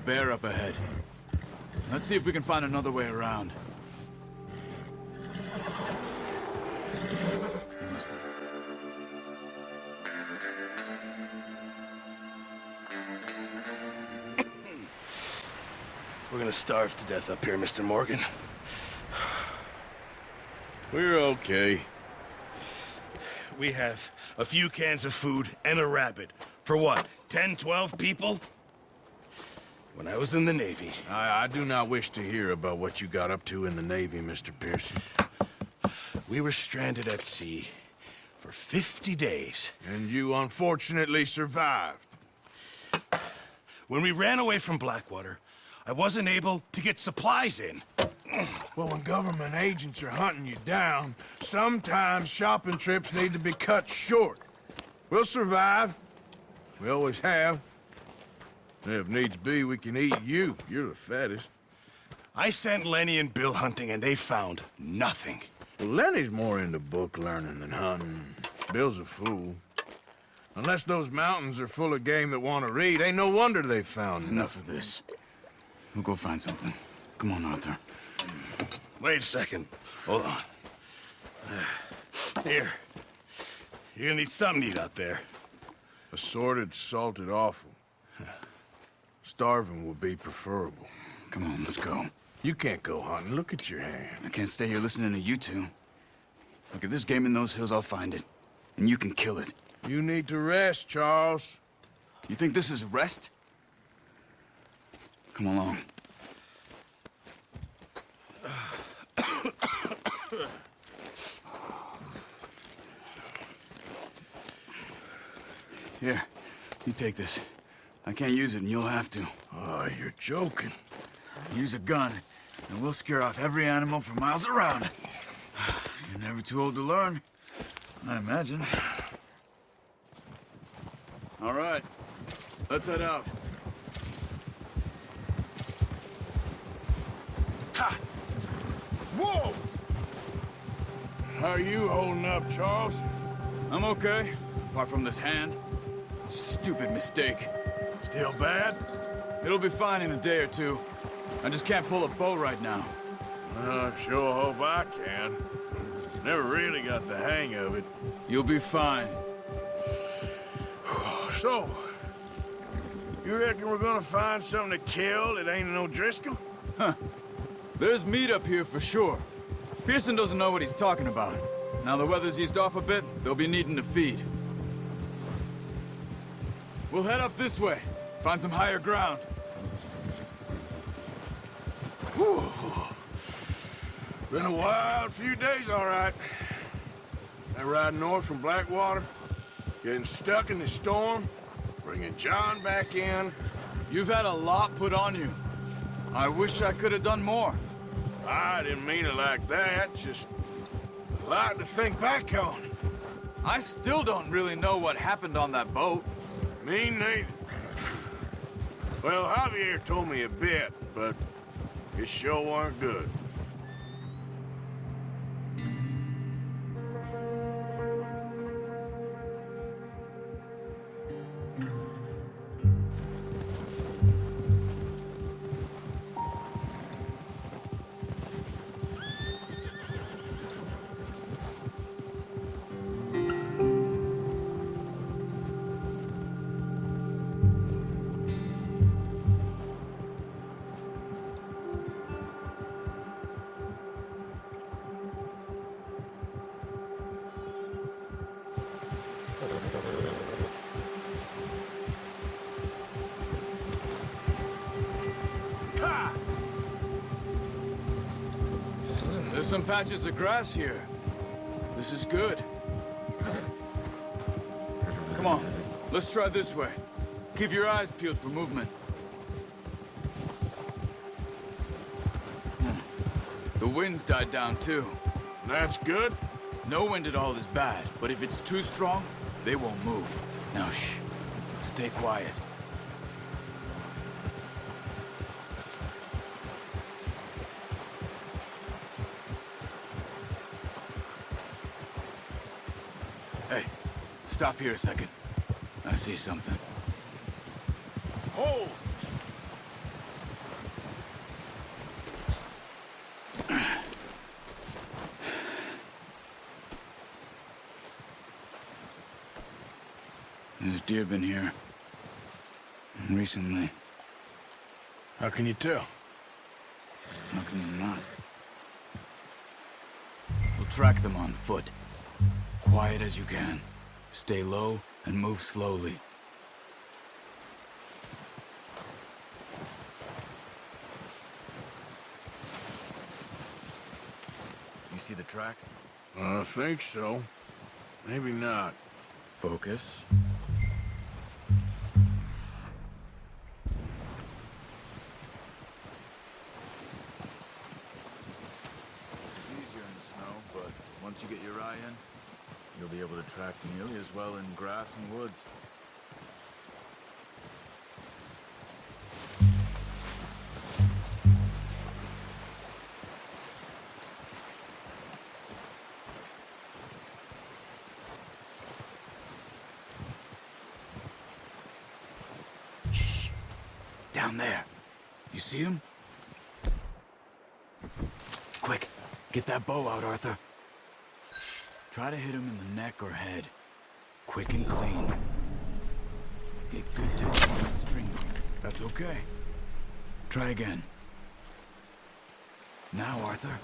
bear up ahead. Let's see if we can find another way around. He must be. We're gonna starve to death up here, Mr. Morgan. We're okay. We have a few cans of food and a rabbit. For what, 10, 12 people? When I was in the Navy... I do not wish to hear about what you got up to in the Navy, Mr. Pearson. We were stranded at sea for 50 days. And you unfortunately survived. When we ran away from Blackwater, I wasn't able to get supplies in. Well, when government agents are hunting you down, sometimes shopping trips need to be cut short. We'll survive. We always have. If needs be, we can eat you. You're the fattest. I sent Lenny and Bill hunting, and they found nothing. Well, Lenny's more into book learning than hunting. Bill's a fool. Unless those mountains are full of game that want to read, ain't no wonder they found Enough of this. We'll go find something. Come on, Arthur. Wait a second. Hold on. Here. You're gonna need something to eat out there. Assorted, salted offal. Starving would be preferable. Come on, let's go. You can't go hunting. Look at your hand. I can't stay here listening to you two. Look, if there's game in those hills, I'll find it. And you can kill it. You need to rest, Charles. You think this is rest? Come along. Here, you take this. I can't use it, and you'll have to. Oh, you're joking. Use a gun, and we'll scare off every animal for miles around. You're never too old to learn, I imagine. All right, let's head out. Ha! Whoa! How are you holding up, Charles? I'm okay, apart from this hand. Stupid mistake. Still bad? It'll be fine in a day or two. I just can't pull a bow right now. I sure hope I can. Never really got the hang of it. You'll be fine. So, you reckon we're gonna find something to kill that ain't no Driscoll? Huh. There's meat up here for sure. Pearson doesn't know what he's talking about. Now the weather's eased off a bit, they'll be needing to feed. We'll head up this way. Find some higher ground. Whew. Been a wild few days, all right. That ride north from Blackwater, getting stuck in the storm, bringing John back in. You've had a lot put on you. I wish I could have done more. I didn't mean it like that, just a lot to think back on. I still don't really know what happened on that boat. Me neither. Well, Javier told me a bit, but it sure weren't good. There's some patches of grass here. This is good. Come on, let's try this way. Keep your eyes peeled for movement. The wind's died down too. That's good. No wind at all is bad, but if it's too strong, they won't move. Now shh, stay quiet. Hey, stop here a second. I see something. Hold! Deer been here. Recently. How can you tell? How can you not? We'll track them on foot. Quiet as you can. Stay low and move slowly. You see the tracks? I think so. Maybe not. Focus. It's easier in the snow, but once you get your eye in, you'll be able to track nearly as well in grass and woods. Shh! Down there. You see him? Quick, get that bow out, Arthur. Try to hit him in the neck or head. Quick and clean. Get good tension on the string. That's okay. Try again. Now, Arthur.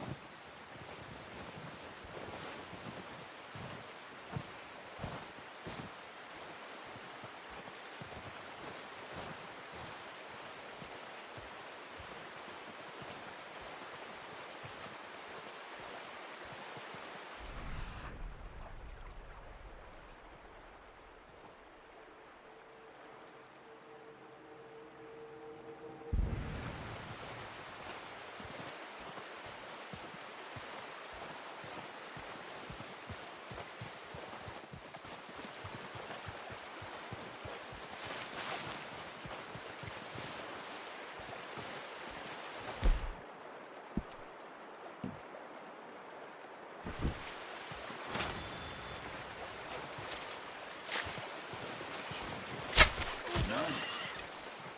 Nice.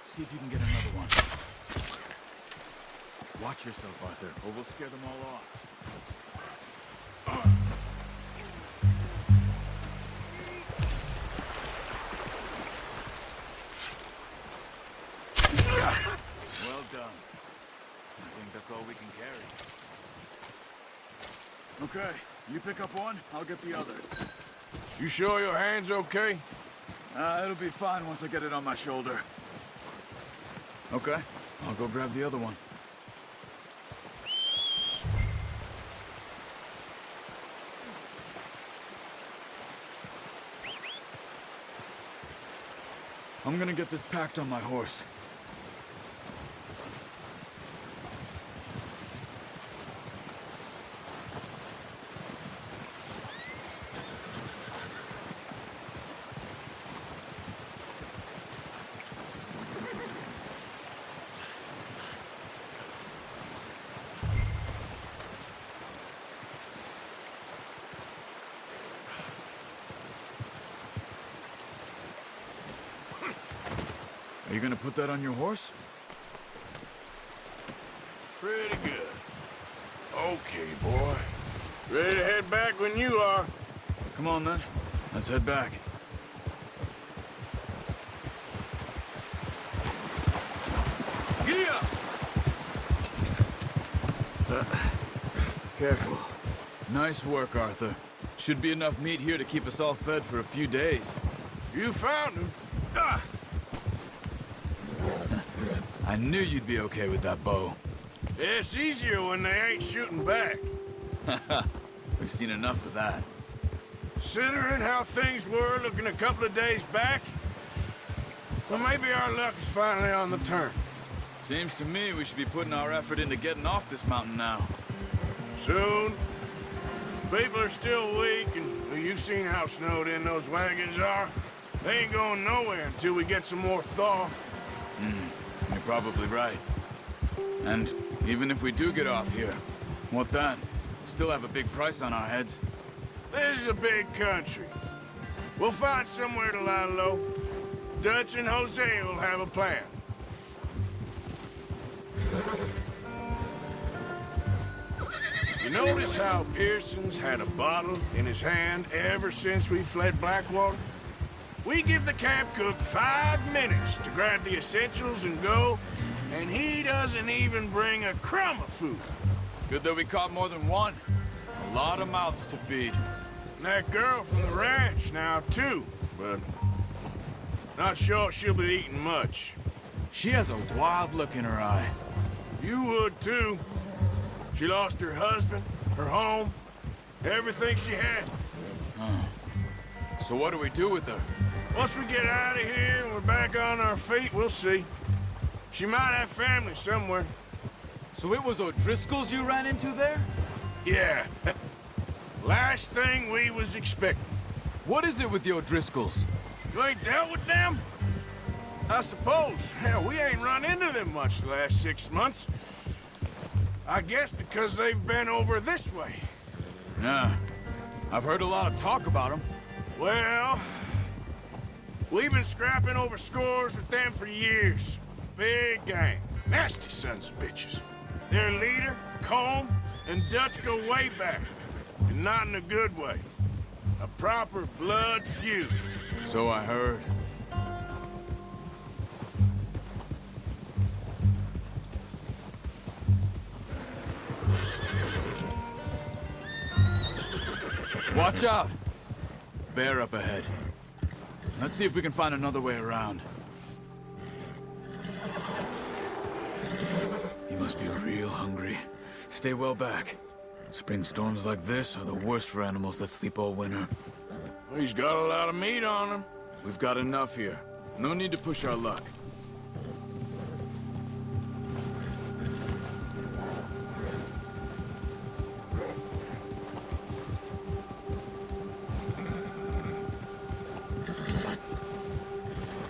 See if you can get another one. Watch yourself, Arthur, or we'll scare them all off. Well done. I think that's all we can carry. Okay, you pick up one, I'll get the other. You sure your hand's okay? It'll be fine once I get it on my shoulder. Okay, I'll go grab the other one. I'm gonna get this packed on my horse. Are you gonna put that on your horse? Pretty good. Okay, boy. Ready to head back when you are. Come on then, let's head back. Yeah! Careful. Nice work, Arthur. Should be enough meat here to keep us all fed for a few days. You found him. Ah! I knew you'd be okay with that bow. It's easier when they ain't shooting back. We've seen enough of that. Considering how things were looking a couple of days back, well, maybe our luck is finally on the turn. Seems to me we should be putting our effort into getting off this mountain now. Soon. People are still weak, and well, you've seen how snowed in those wagons are. They ain't going nowhere until we get some more thaw. You're probably right. And even if we do get off here, what then? We'll still have a big price on our heads. This is a big country. We'll find somewhere to lie low. Dutch and Jose will have a plan. You notice how Pearson's had a bottle in his hand ever since we fled Blackwater? We give the camp cook 5 minutes to grab the essentials and go, and he doesn't even bring a crumb of food. Good that we caught more than one. A lot of mouths to feed. And that girl from the ranch now, too, but not sure she'll be eating much. She has a wild look in her eye. You would, too. She lost her husband, her home, everything she had. So what do we do with her? Once we get out of here and we're back on our feet, we'll see. She might have family somewhere. So it was O'Driscoll's you ran into there? Yeah. Last thing we was expecting. What is it with the O'Driscolls? You ain't dealt with them? I suppose. Hell, we ain't run into them much the last 6 months. I guess because they've been over this way. Yeah. I've heard a lot of talk about them. Well, we've been scrapping over scores with them for years. Big gang. Nasty sons of bitches. Their leader, Combe, and Dutch go way back. And not in a good way. A proper blood feud. So I heard. Watch out! Bear up ahead. Let's see if we can find another way around. He must be real hungry. Stay well back. Spring storms like this are the worst for animals that sleep all winter. He's got a lot of meat on him. We've got enough here. No need to push our luck.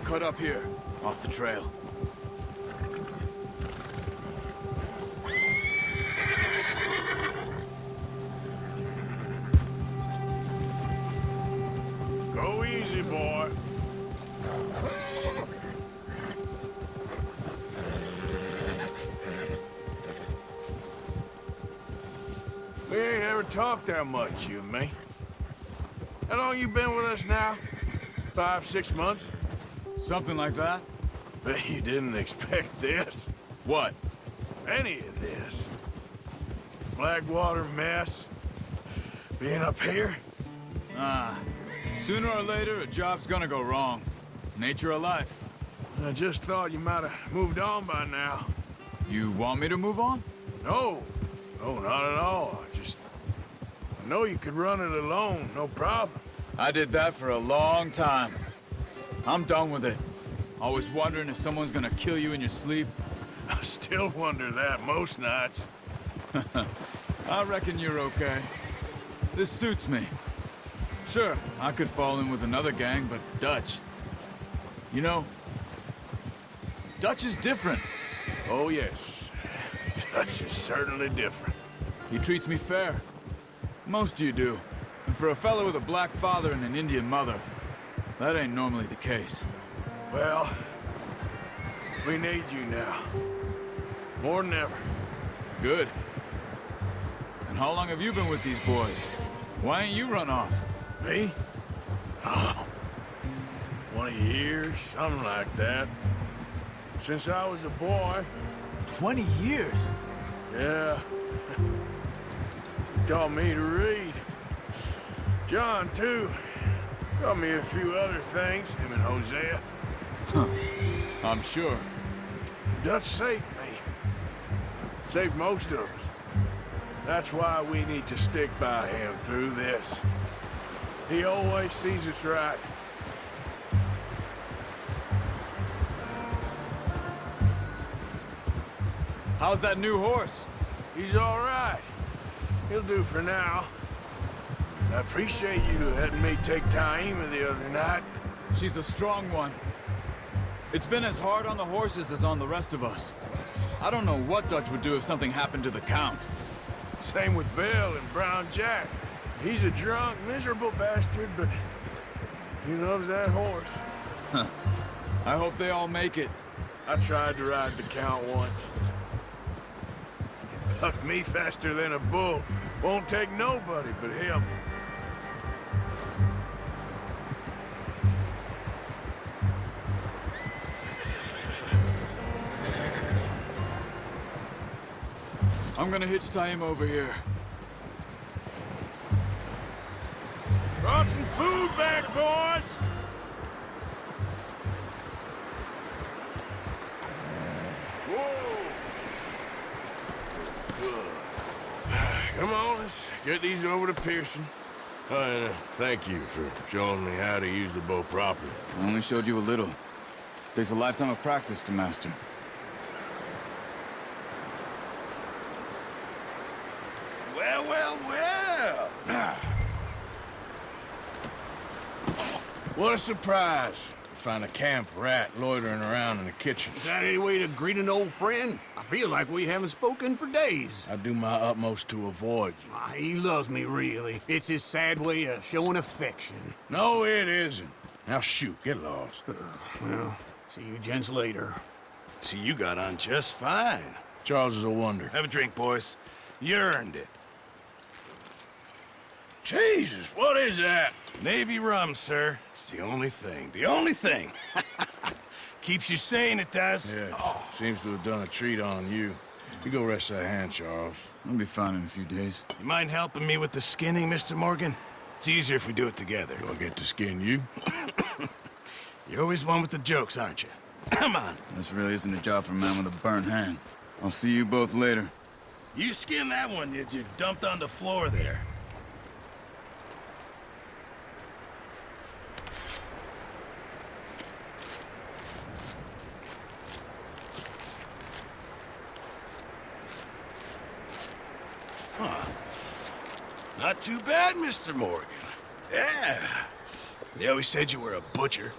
Cut up here, off the trail. Go easy, boy. We ain't ever talked that much, you and me. How long you been with us now? 5, 6 months? Something like that? Bet you didn't expect this. What? Any of this. Blackwater mess. Being up here. Sooner or later, a job's gonna go wrong. Nature of life. I just thought you might have moved on by now. You want me to move on? No. No, not at all. I know you could run it alone, no problem. I did that for a long time. I'm done with it. Always wondering if someone's gonna kill you in your sleep. I still wonder that most nights. I reckon you're okay. This suits me. Sure, I could fall in with another gang, but Dutch... You know, Dutch is different. Oh, yes. Dutch is certainly different. He treats me fair. Most of you do. And for a fellow with a black father and an Indian mother, that ain't normally the case. Well, we need you now. More than ever. Good. And how long have you been with these boys? Why ain't you run off? Me? Oh, 20 years, something like that. Since I was a boy. 20 years? Yeah. He taught me to read. John, too. Taught me a few other things, him and Hosea. I'm sure. Dutch saved me. Saved most of us. That's why we need to stick by him through this. He always sees us right. How's that new horse? He's all right. He'll do for now. I appreciate you letting me take Taima the other night. She's a strong one. It's been as hard on the horses as on the rest of us. I don't know what Dutch would do if something happened to the Count. Same with Bill and Brown Jack. He's a drunk, miserable bastard, but he loves that horse. I hope they all make it. I tried to ride the Count once. Bucked me faster than a bull. Won't take nobody but him. I'm gonna hitch tie him over here. Brought some food back, boys! Come on, let's get these over to Pearson. Oh, and thank you for showing me how to use the bow properly. I only showed you a little. Takes a lifetime of practice to master. Well, well, well. What a surprise to find a camp rat loitering around in the kitchen. Is that any way to greet an old friend? I feel like we haven't spoken for days. I do my utmost to avoid you. He loves me, really. It's his sad way of showing affection. No, it isn't. Now shoot, get lost. Well, see you gents later. See, you got on just fine. Charles is a wonder. Have a drink, boys. You earned it. Jesus, what is that? Navy rum, sir. It's the only thing. The only thing. Keeps you sane, it does. Yeah, seems to have done a treat on you. You go rest that hand, Charles. I'll be fine in a few days. You mind helping me with the skinning, Mr. Morgan? It's easier if we do it together. Do I get to skin you? You're always one with the jokes, aren't you? Come on. This really isn't a job for a man with a burnt hand. I'll see you both later. You skin that one you dumped on the floor there. Huh. Not too bad, Mr. Morgan. Yeah. They always said you were a butcher.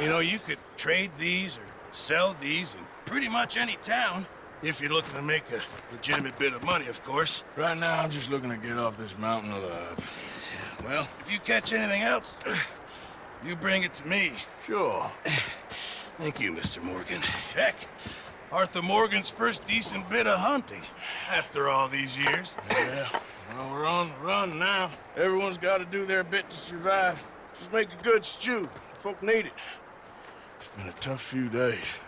You know, you could trade these or sell these in pretty much any town. If you're looking to make a legitimate bit of money, of course. Right now, I'm just looking to get off this mountain alive. Well, if you catch anything else, you bring it to me. Sure. Thank you, Mr. Morgan. Heck, Arthur Morgan's first decent bit of hunting after all these years. Yeah, well, we're on the run now. Everyone's got to do their bit to survive. Just make a good stew. Folk need it. It's been a tough few days.